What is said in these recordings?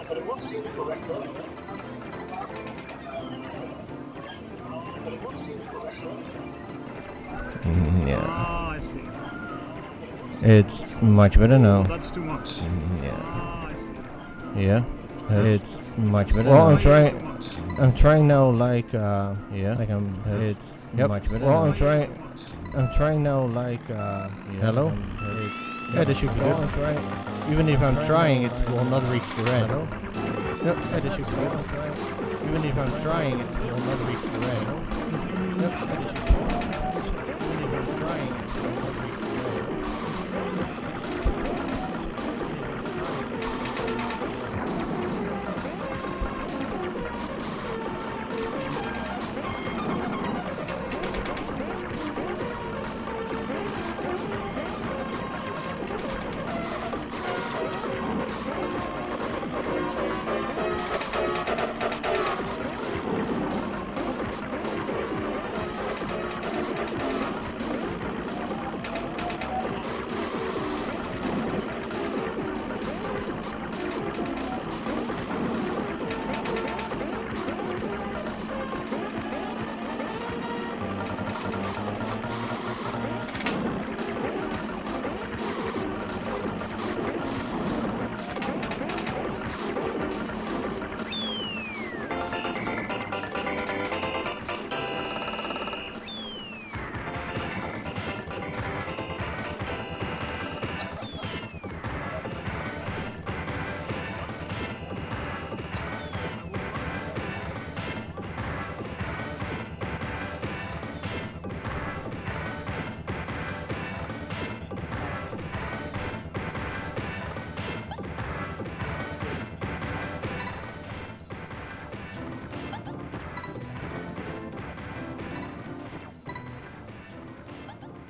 Yeah. Ah, I see. It's much better now. That's too much. Yeah. Ah, I see. Yeah. It's much better well, now. I'm I'm trying now like yeah, like it's Yep. much better Well, now. I'm trying now like yeah, Hello? yeah, this should be good. Even if I'm trying, it will not reach the red. Hello? Yep, yeah, this should be good. Even if I'm trying, it will not reach the red. Yep, yeah, this should be good. Even if I'm trying, it will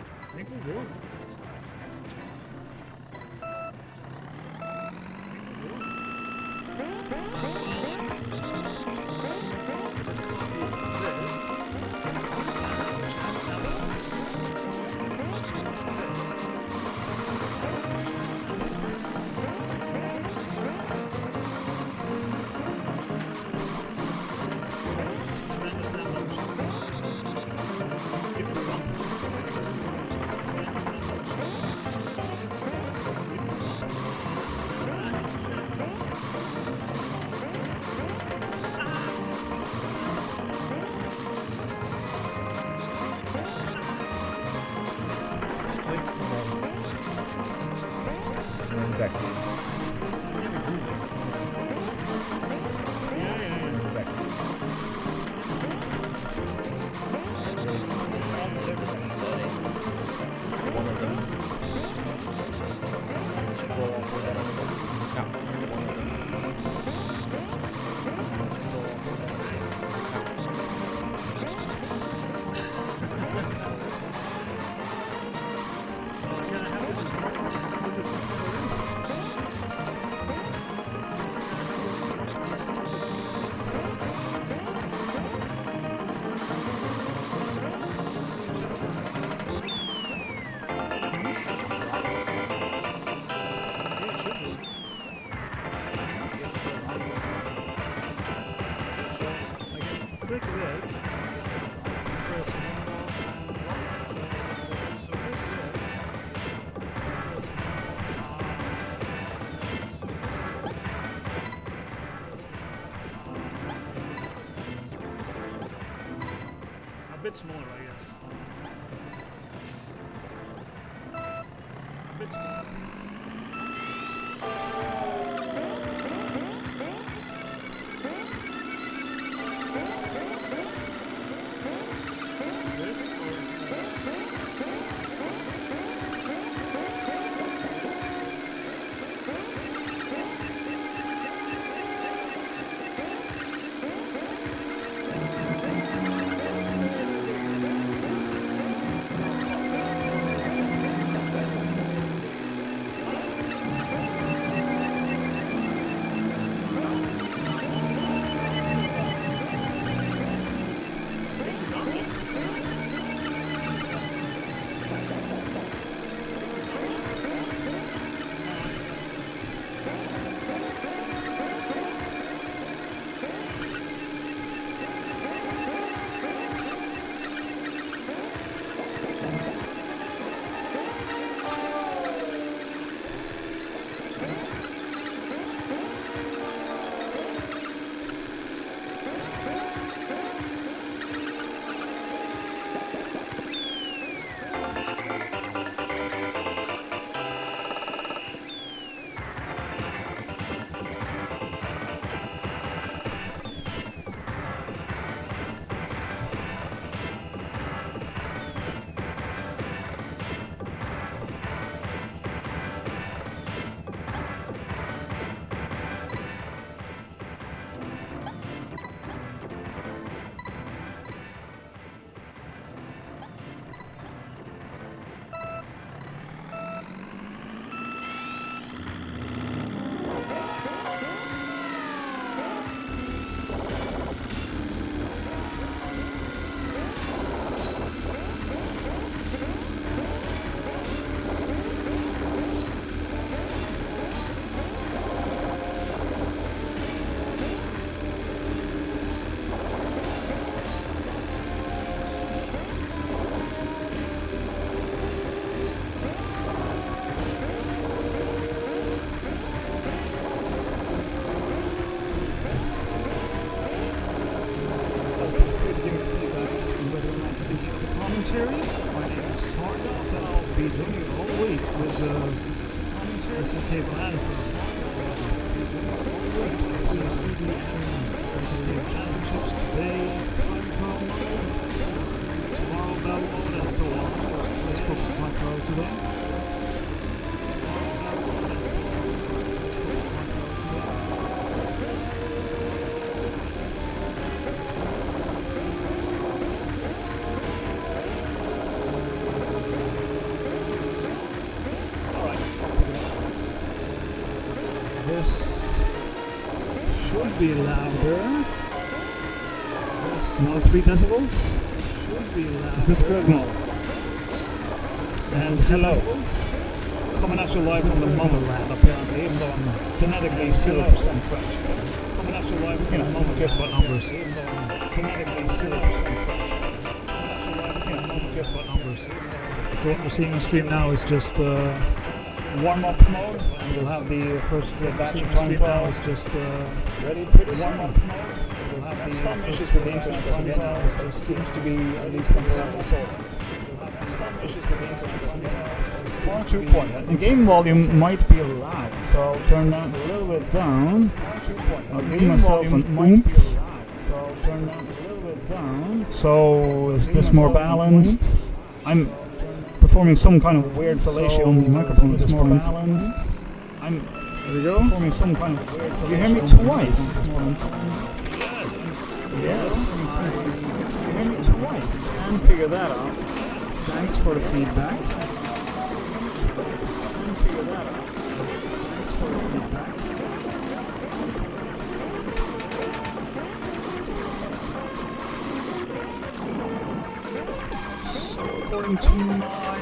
not reach the red. I think we're good. Back to you. Back to you. One of them. Scroll up to that. No. One of them. Scroll up to that. Can I have this in dark? This is horrendous. Click this. Press one off and lock. So click this. A bit smaller, I guess. A bit smaller, I guess. This or cable handles. Championships today, time trial mode, tomorrow battle mode, and so on. Let's put the time trial today. This should be louder. Now 3 decibels. Should be louder. Is this good? No. And hello. Coming at you live from the motherland, apparently, even though I'm genetically 0% French. Coming at you live from the motherland. Guess what numbers? Even though I'm genetically 0% French. Guess what numbers? So what we're seeing on stream now is just warm-up mode, and we'll have the first batch of time trial is just ready pretty soon. Warm-up mode. We'll have the some issues with the internet as well. It seems to be at least temporarily solved. Some issues with the internet as well. Far too quiet. The game volume might be loud, so I'll turn that a little bit down. I'll give myself an oomph. So I'll turn that a little bit down. So is this more balanced? I'm performing some kind of weird fellatio on the microphone at this point. Balanced. There we go. Performing some kind of weird fellatio. You hear me twice? Yes. You hear me twice. And figure that out. Thanks for the feedback. And figure that out. Thanks for the feedback. So according to my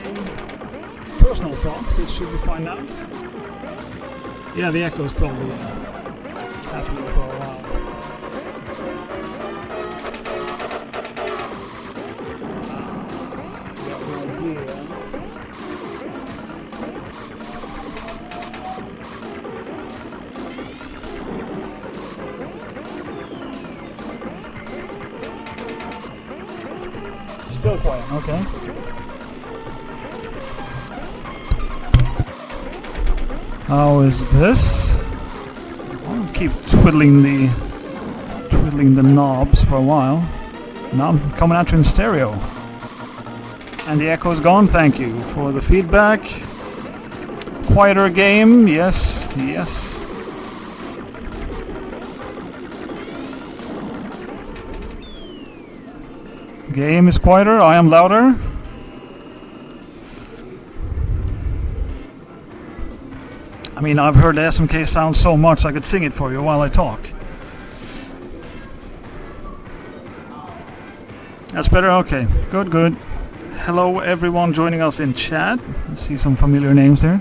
personal thoughts, it should be fine now. Yeah, the echo is probably happening for a while. Got an idea. Still quiet, okay. How is this? I'll keep twiddling the knobs for a while. Now I'm coming at you in stereo. And the echo's gone, thank you for the feedback. Quieter game, yes. Game is quieter, I am louder. I mean, I've heard the SMK sound so much I could sing it for you while I talk. That's better? Okay, good. Hello everyone joining us in chat. I see some familiar names there.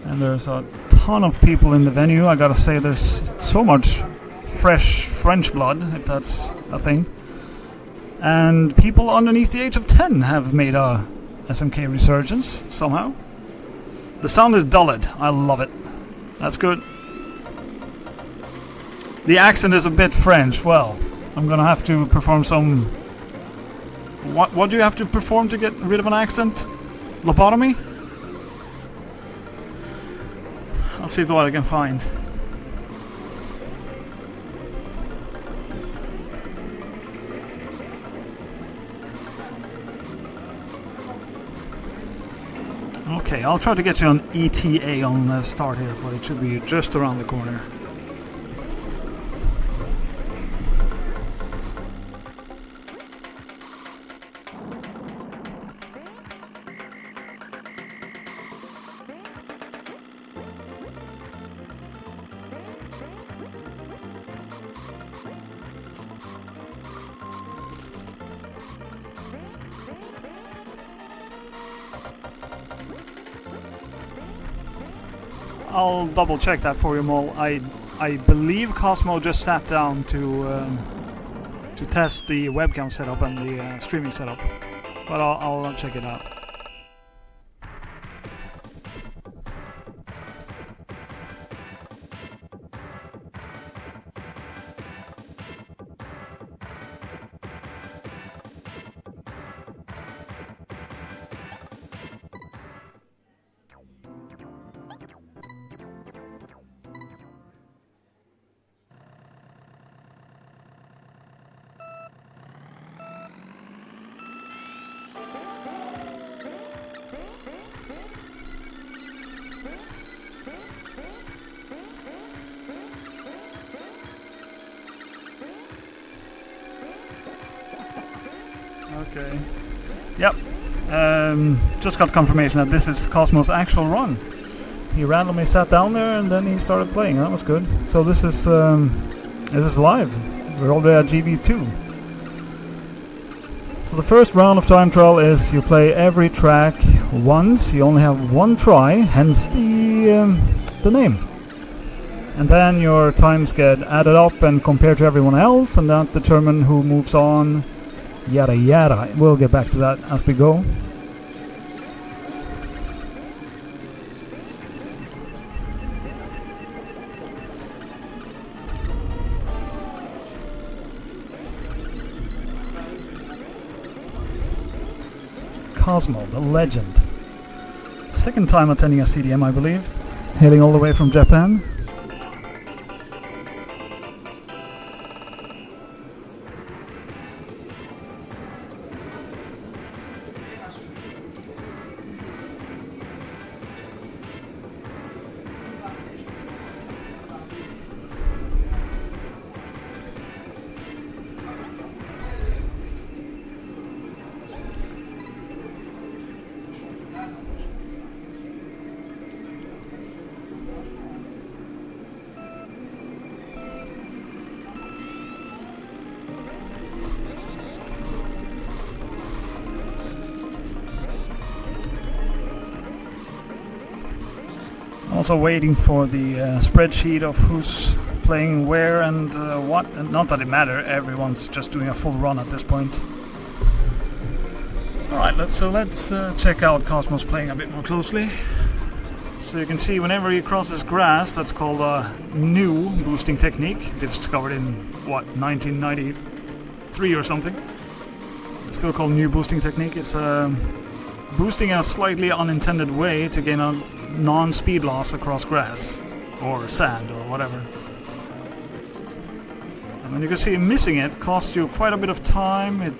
And there's a ton of people in the venue. I gotta say there's so much fresh French blood, if that's a thing. And people underneath the age of 10 have made a SMK resurgence somehow. The sound is dulled. I love it. That's good. The accent is a bit French. Well, I'm gonna have to perform some... What do you have to perform to get rid of an accent? Lobotomy? I'll see what I can find. Okay, I'll try to get you on ETA on the start here, but it should be just around the corner. I'll double check that for you, Mol. I believe Cosmo just sat down to test the webcam setup and the streaming setup, but I'll check it out. Okay. Yep. Just got confirmation that this is Cosmo's actual run. He randomly sat down there and then he started playing. That was good. So this is live. We're already at GB2. So the first round of time trial is you play every track once. You only have one try, hence the name. And then your times get added up and compared to everyone else, and that determine who moves on. Yada yada. We'll get back to that as we go. Cosmo, the legend. Second time attending a CDM, I believe. Hailing all the way from Japan. Also waiting for the spreadsheet of who's playing where and what. And not that it matters, everyone's just doing a full run at this point. Alright, let's check out Cosmos playing a bit more closely. So you can see whenever he crosses grass, that's called a new boosting technique, discovered in, what, 1993 or something. It's still called new boosting technique. It's boosting in a slightly unintended way to gain a non-speed loss across grass or sand or whatever. And you can see missing it costs you quite a bit of time, it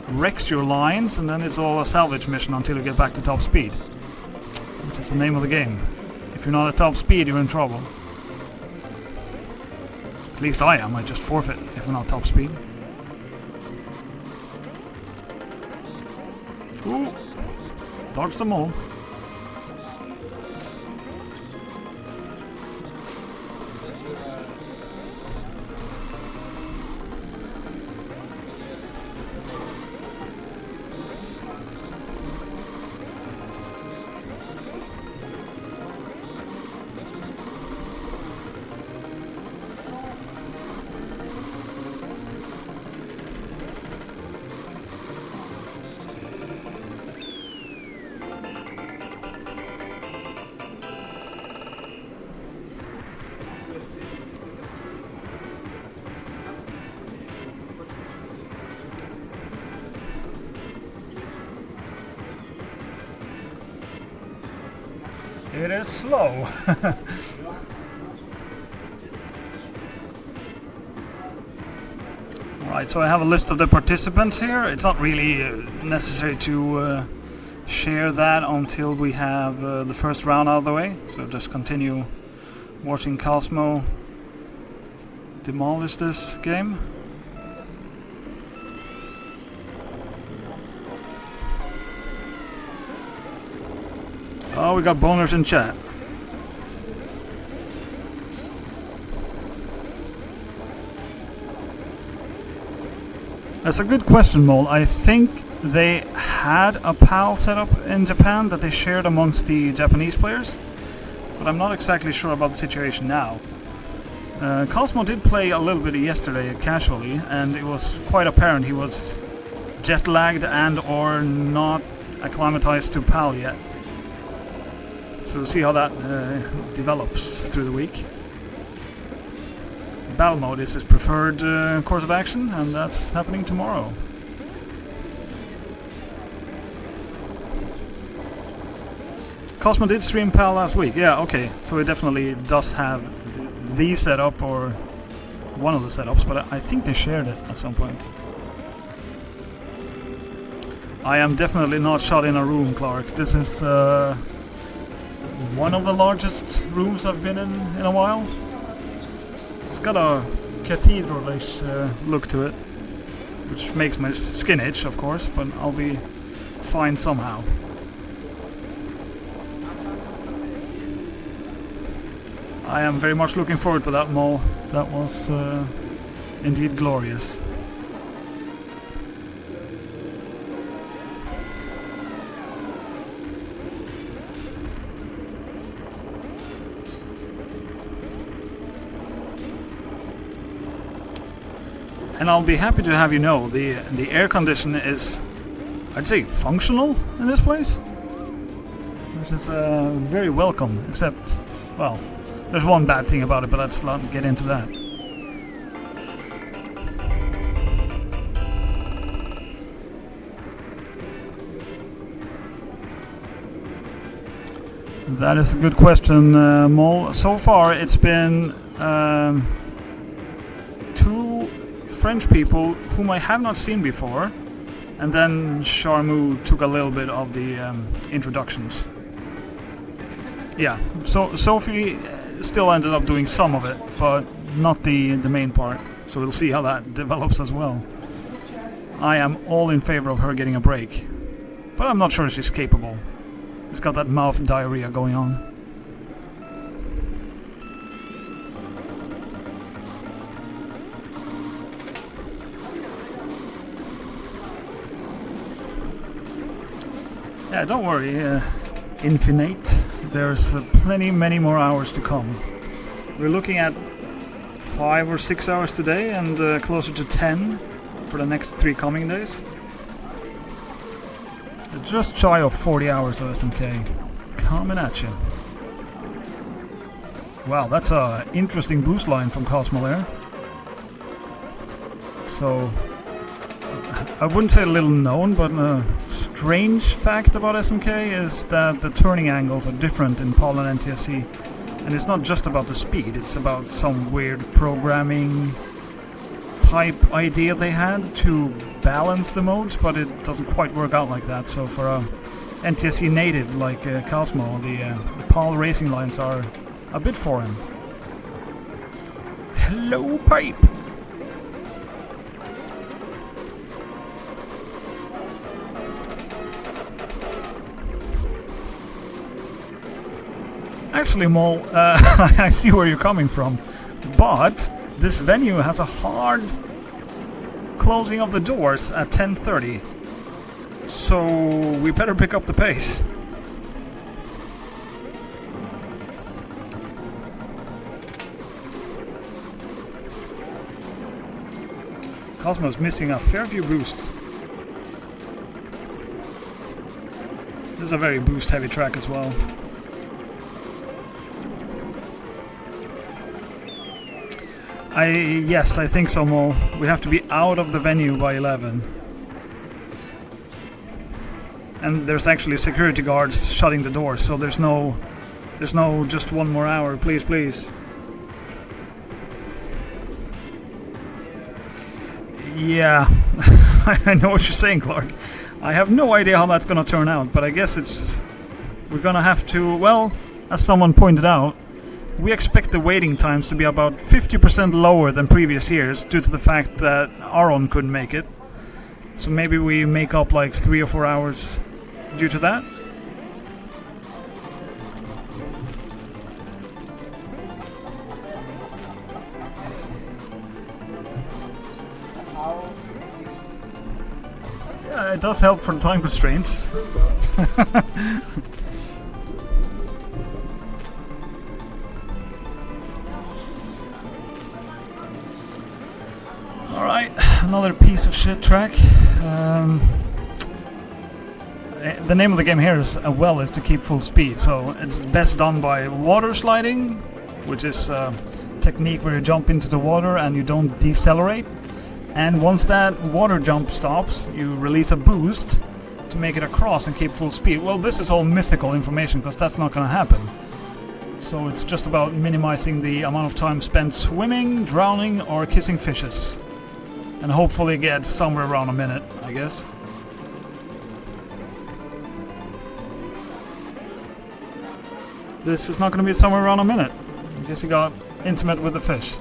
wrecks your lines, and then it's all a salvage mission until you get back to top speed, which is the name of the game. If you're not at top speed, you're in trouble. At least I am. I just forfeit if I'm not top speed. Ooh, dodge them all. It is slow. Alright, so I have a list of the participants here. It's not really necessary to share that until we have the first round out of the way. So just continue watching Cosmo demolish this game. Oh, we got boners in chat. That's a good question, Mole. I think they had a PAL set up in Japan that they shared amongst the Japanese players, but I'm not exactly sure about the situation now. Cosmo did play a little bit yesterday casually, and it was quite apparent he was jet lagged and or not acclimatized to PAL yet. So we'll see how that develops through the week. Battle mode is his preferred course of action, and that's happening tomorrow. Cosmo did stream PAL last week. Yeah, okay. So it definitely does have the setup, or one of the setups, but I think they shared it at some point. I am definitely not shut in a room, Clark. This is one of the largest rooms I've been in a while. It's got a cathedral-ish look to it. which makes my skin itch, of course, but I'll be fine somehow. I am very much looking forward to that, Mo. That was indeed glorious. And I'll be happy to have you know, the air condition is, I'd say, functional in this place, which is very welcome, except, well, there's one bad thing about it, but let's not get into that. That is a good question, Mol. So far it's been 2 French people whom I have not seen before, and then Charmu took a little bit of the introductions. Yeah, so Sophie still ended up doing some of it, but not the main part. So we'll see how that develops as well. I am all in favor of her getting a break, but I'm not sure she's capable. She's got that mouth diarrhea going on. Yeah, don't worry, Infinite. There's many more hours to come. We're looking at 5 or 6 hours today, and closer to 10 for the next 3 coming days. Just shy of 40 hours of SMK. Coming at you. Wow, that's a interesting boost line from Cosmo there. So, I wouldn't say a little known, but a strange fact about SMK is that the turning angles are different in PAL and NTSC. And it's not just about the speed, it's about some weird programming type idea they had to balance the modes, but it doesn't quite work out like that. So for a NTSC native like Cosmo, the PAL racing lines are a bit foreign. Hello, pipe! Actually, Mol, I see where you're coming from, but this venue has a hard closing of the doors at 10:30, so we better pick up the pace. Cosmo's missing a fair few boosts. This is a very boost heavy track as well. Yes, I think so, Mo. We have to be out of the venue by 11. And there's actually security guards shutting the doors, so there's no just 1 more hour, please, please. Yeah, I know what you're saying, Clark. I have no idea how that's gonna turn out, but I guess we're gonna have to, well, as someone pointed out, we expect the waiting times to be about 50% lower than previous years due to the fact that Aaron couldn't make it. So maybe we make up like 3 or 4 hours due to that. Yeah, it does help for the time constraints. Alright, another piece of shit track. The name of the game here is is to keep full speed, so it's best done by water sliding, which is a technique where you jump into the water and you don't decelerate. And once that water jump stops, you release a boost to make it across and keep full speed. Well, this is all mythical information because that's not going to happen. So it's just about minimizing the amount of time spent swimming, drowning, or kissing fishes. And hopefully get somewhere around a minute, I guess. This is not going to be somewhere around a minute. I guess he got intimate with the fish.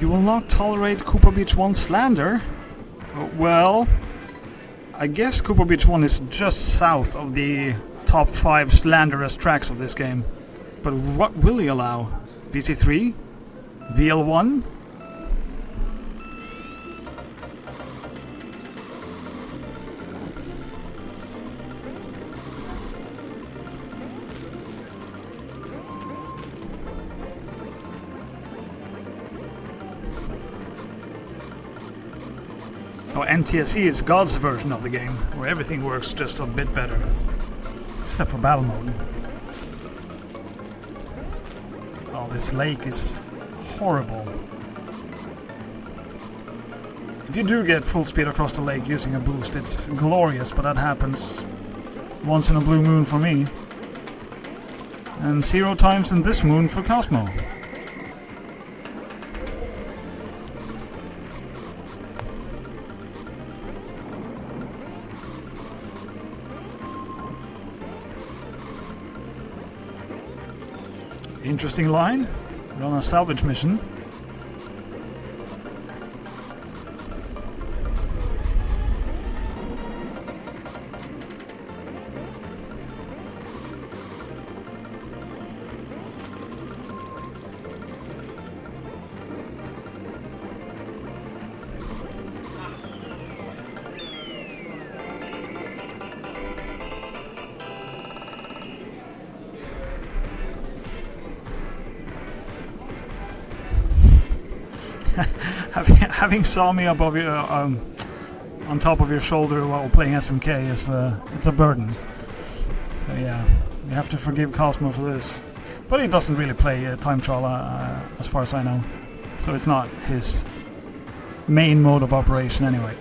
You will not tolerate Cooper Beach 1 slander? Well, I guess Cooper Beach 1 is just south of the top 5 slanderous tracks of this game. But what will he allow? VC3? VL1? Oh, NTSC is God's version of the game, where everything works just a bit better. Except for battle mode. Oh, this lake is horrible. If you do get full speed across the lake using a boost, it's glorious, but that happens once in a blue moon for me. And 0 times in this moon for Cosmo. Interesting line. We're on a salvage mission. Having saw me above your, on top of your shoulder while playing SMK is it's a burden. So yeah, you have to forgive Cosmo for this. But he doesn't really play time trial as far as I know. So it's not his main mode of operation anyway.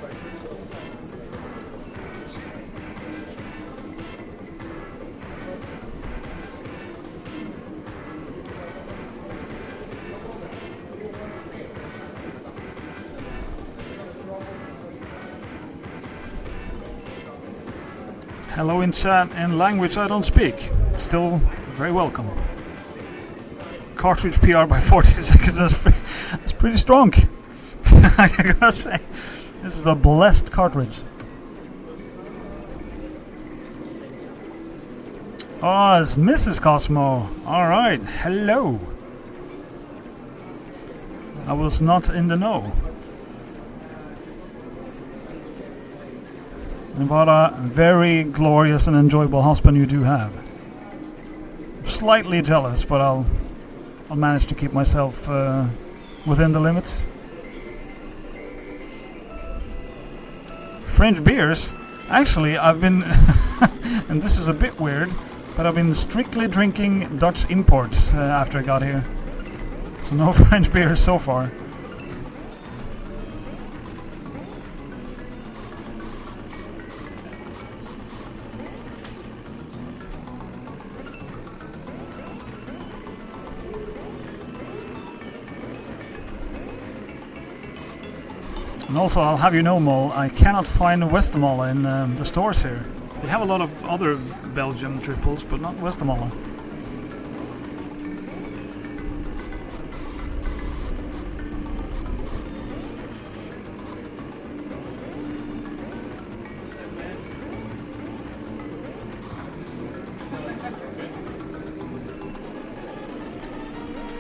Hello in chat in language I don't speak. Still very welcome. Cartridge PR by 40 seconds, that's pretty strong. I gotta say, this is a blessed cartridge. Oh, it's Mrs. Cosmo. Alright, hello. I was not in the know. And what a very glorious and enjoyable husband you do have. Slightly jealous, but I'll manage to keep myself within the limits. French beers? Actually, I've been, and this is a bit weird, but I've been strictly drinking Dutch imports after I got here. So no French beers so far. And also, I'll have you know, Mol, I cannot find Westmalle in the stores here. They have a lot of other Belgian triples, but not Westmalle.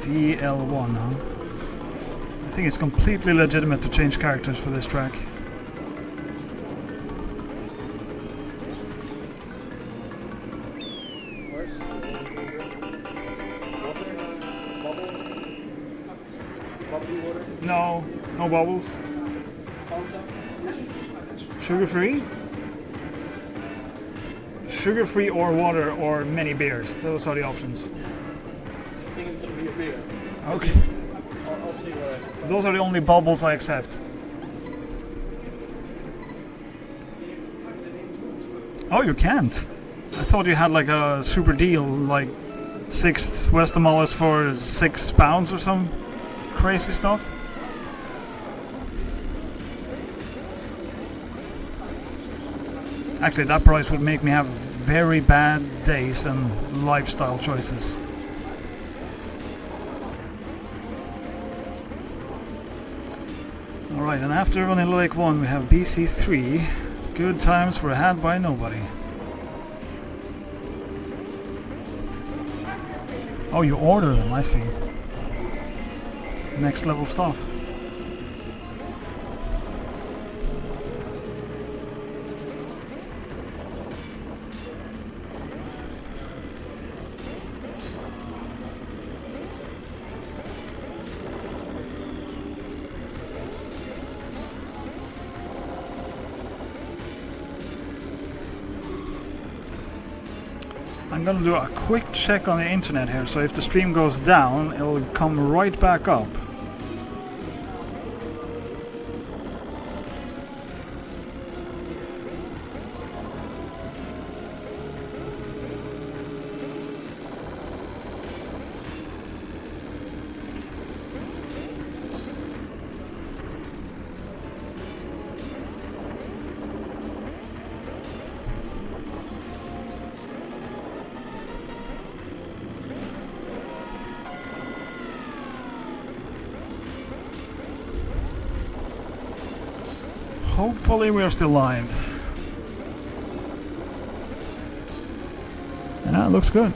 VL1, huh? I think it's completely legitimate to change characters for this track. No, no bubbles. Sugar-free? Sugar-free or water or many beers. Those are the options. I think it's gonna be a beer. Okay. I'll see what I... Those are the only bubbles I accept. Oh, you can't? I thought you had like a super deal, like 6 Westmalles for £6 or some crazy stuff. Actually, that price would make me have very bad days and lifestyle choices. Alright, and after Vanilla Lake 1 we have BC3. Good times for a hat by nobody. Oh, you order them, I see. Next level stuff. I'm gonna do a quick check on the internet here, so if the stream goes down, it'll come right back up. Hopefully we're still live. Yeah, it looks good.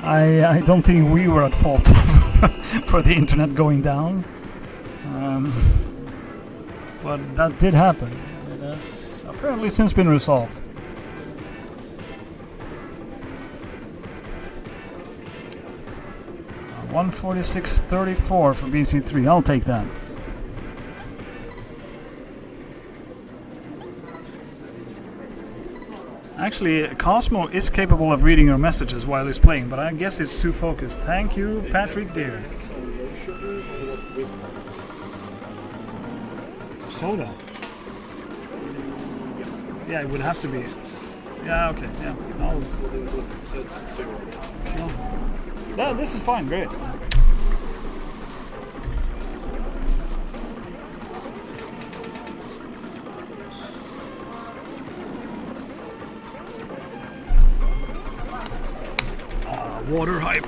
I don't think we were at fault for the internet going down. But that did happen. And that's apparently since been resolved. Uh, 146.34 for BC3. I'll take that. Actually, Cosmo is capable of reading your messages while he's playing, but I guess it's too focused. Thank you, Patrick Deer. Soda? Yeah, it would have to be. Yeah, okay, yeah. Yeah, this is fine, great. Water hype.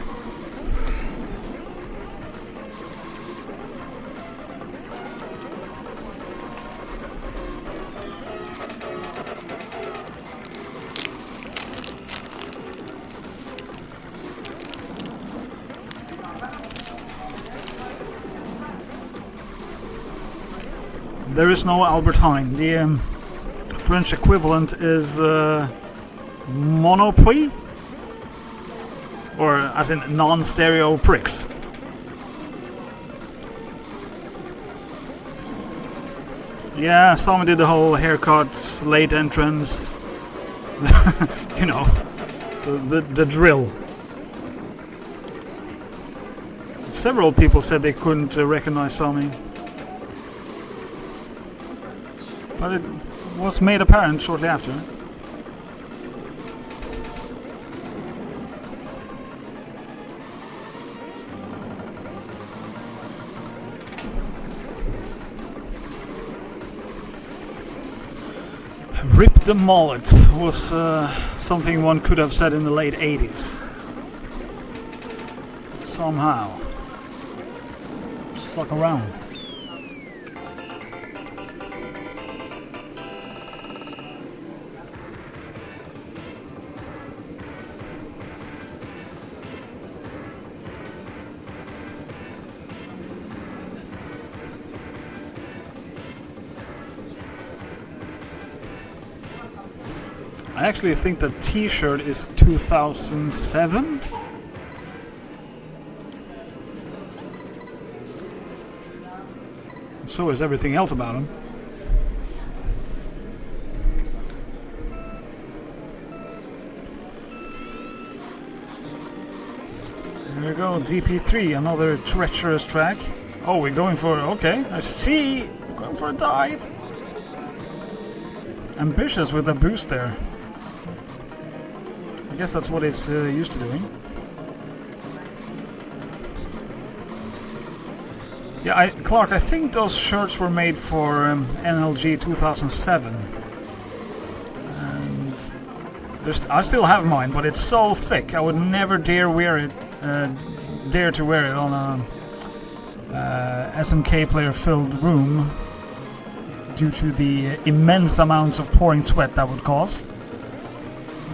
There is no Albert Heijn. The French equivalent is Monopoly. Or as in non-stereo pricks. Yeah, someone did the whole haircut, late entrance. You know, the drill. Several people said they couldn't recognize Sami. But it was made apparent shortly after. Rip the mullet was something one could have said in the late 80s. Somehow. Stuck around. I actually think the t-shirt is 2007. So is everything else about him. Here we go, DP3, another treacherous track. Oh, we're going for, okay, I see. We're going for a dive. Ambitious with a boost there. I guess that's what it's used to doing. Yeah, Clark, I think those shirts were made for NLG 2007. And I still have mine, but it's so thick, I would never dare wear it dare to wear it on a SMK player-filled room due to the immense amounts of pouring sweat that would cause.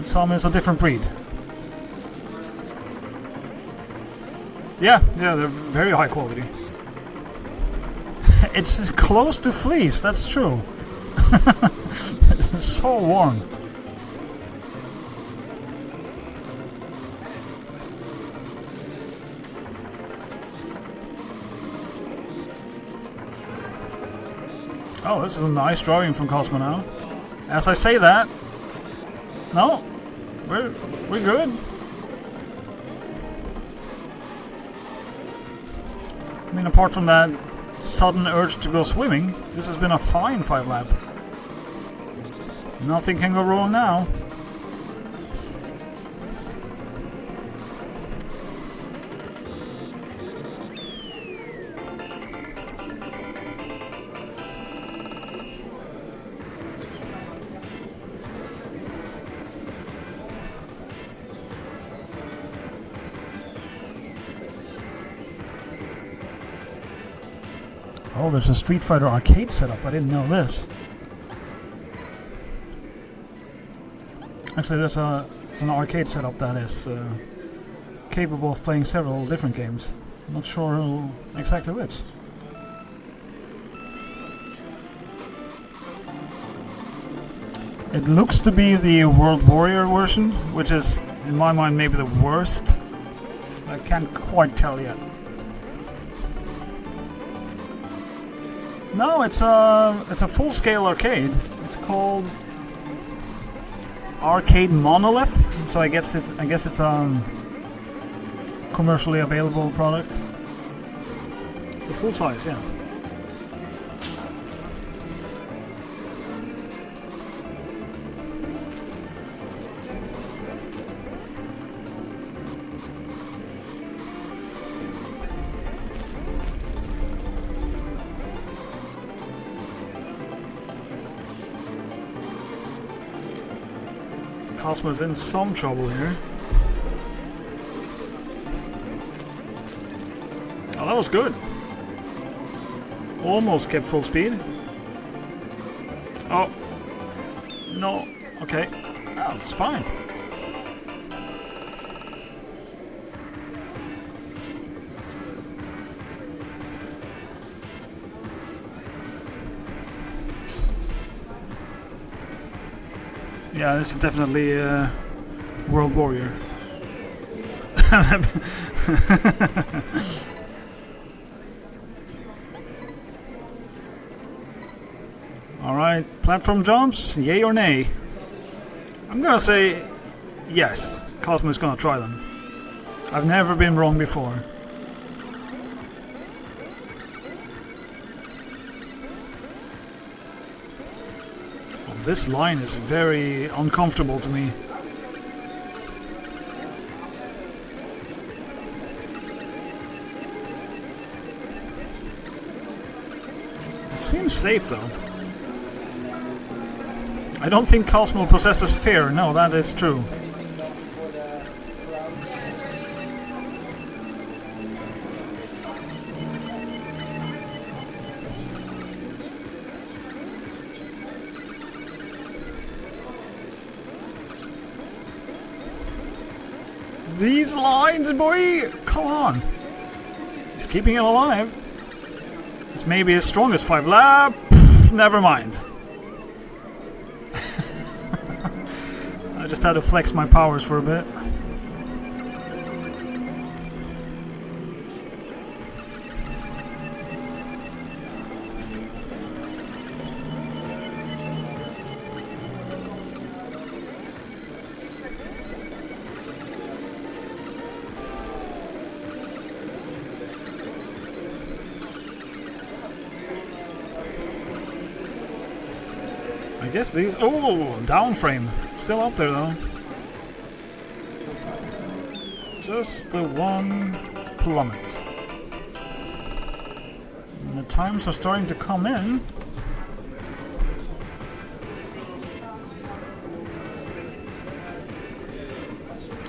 Some is a different breed. Yeah, they're very high quality. It's close to fleece, that's true. It's so warm. Oh, this is a nice drawing from Cosmo now. As I say that, no, we're good. I mean, apart from that sudden urge to go swimming, this has been a fine 5 lap. Nothing can go wrong now. Oh, there's a Street Fighter arcade setup. I didn't know this. Actually, there's an arcade setup that is capable of playing several different games. I'm not sure exactly which. It looks to be the World Warrior version, which is, in my mind, maybe the worst. I can't quite tell yet. No, it's a full-scale arcade. It's called Arcade Monolith. So I guess it's a commercially available product. It's a full size, yeah. Cosmo's in some trouble here. Oh, that was good. Almost kept full speed. Oh. No. Okay. Oh, it's fine. Yeah, this is definitely World Warrior. Alright, platform jumps, yay or nay? I'm gonna say yes. Cosmo is gonna try them. I've never been wrong before. This line is very uncomfortable to me. It seems safe though. I don't think Cosmo possesses fear, no, that is true. These lines, boy! Come on! He's keeping it alive. It's maybe his strongest 5 lap. Never mind. I just had to flex my powers for a bit. I guess these... Oh, down frame. Still up there, though. Just the one plummet. And the times are starting to come in.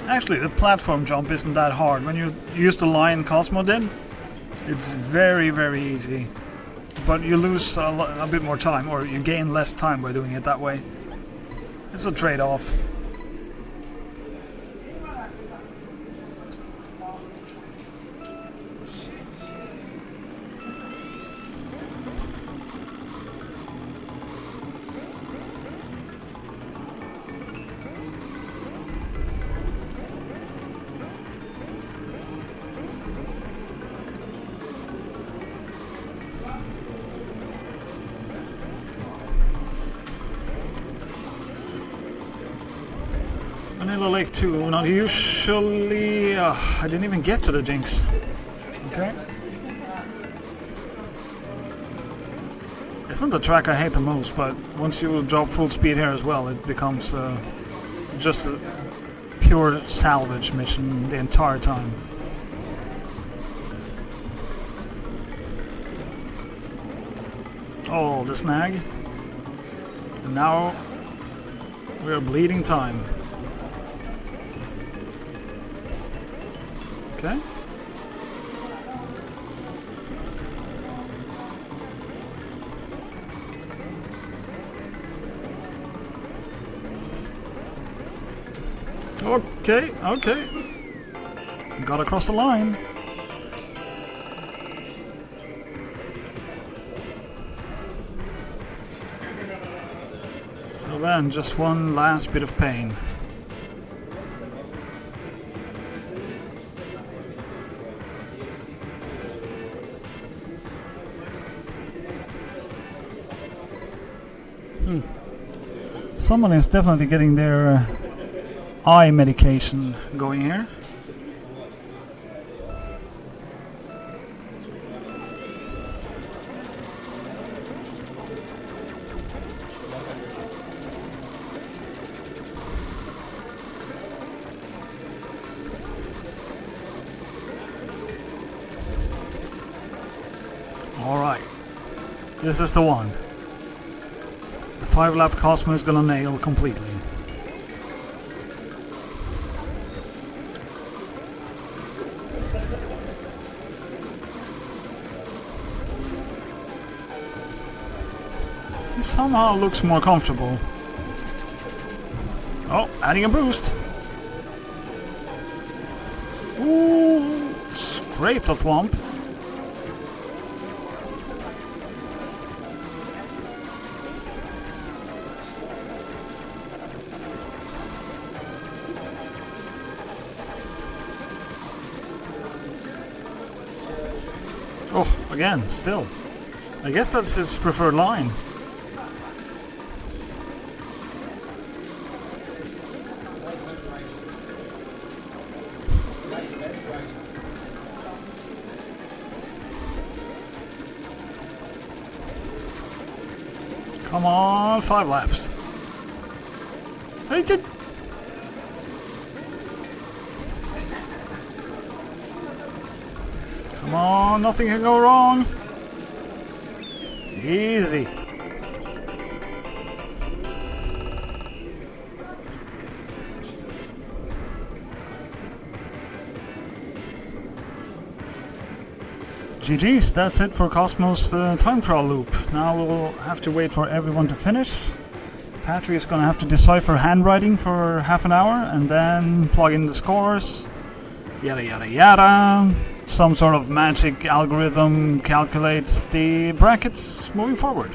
Actually, the platform jump isn't that hard. When you use the line Cosmo did, it's very, very easy. But you lose a bit more time, or you gain less time by doing it that way. It's a trade-off. Vanilla Lake 2, not usually... I didn't even get to the Jinx. Okay. It's not the track I hate the most, but once you drop full speed here as well, it becomes just a pure salvage mission the entire time. Oh, the snag. And now we're bleeding time. Okay. Okay. Got across the line. So then, just one last bit of pain. Someone is definitely getting their eye medication going here. Alright, this is the one. The 5-lap Cosmo is gonna nail completely. He somehow looks more comfortable. Oh, adding a boost. Ooh, scraped the thwomp. Oh, again, still. I guess that's his preferred line. Come on, 5 laps. Hey, did... Come on, nothing can go wrong. Easy. GG's, that's it for Cosmo's time trial loop. Now we'll have to wait for everyone to finish. Patrick is gonna have to decipher handwriting for half an hour and then plug in the scores. Yada yada yada. Some sort of magic algorithm calculates the brackets moving forward.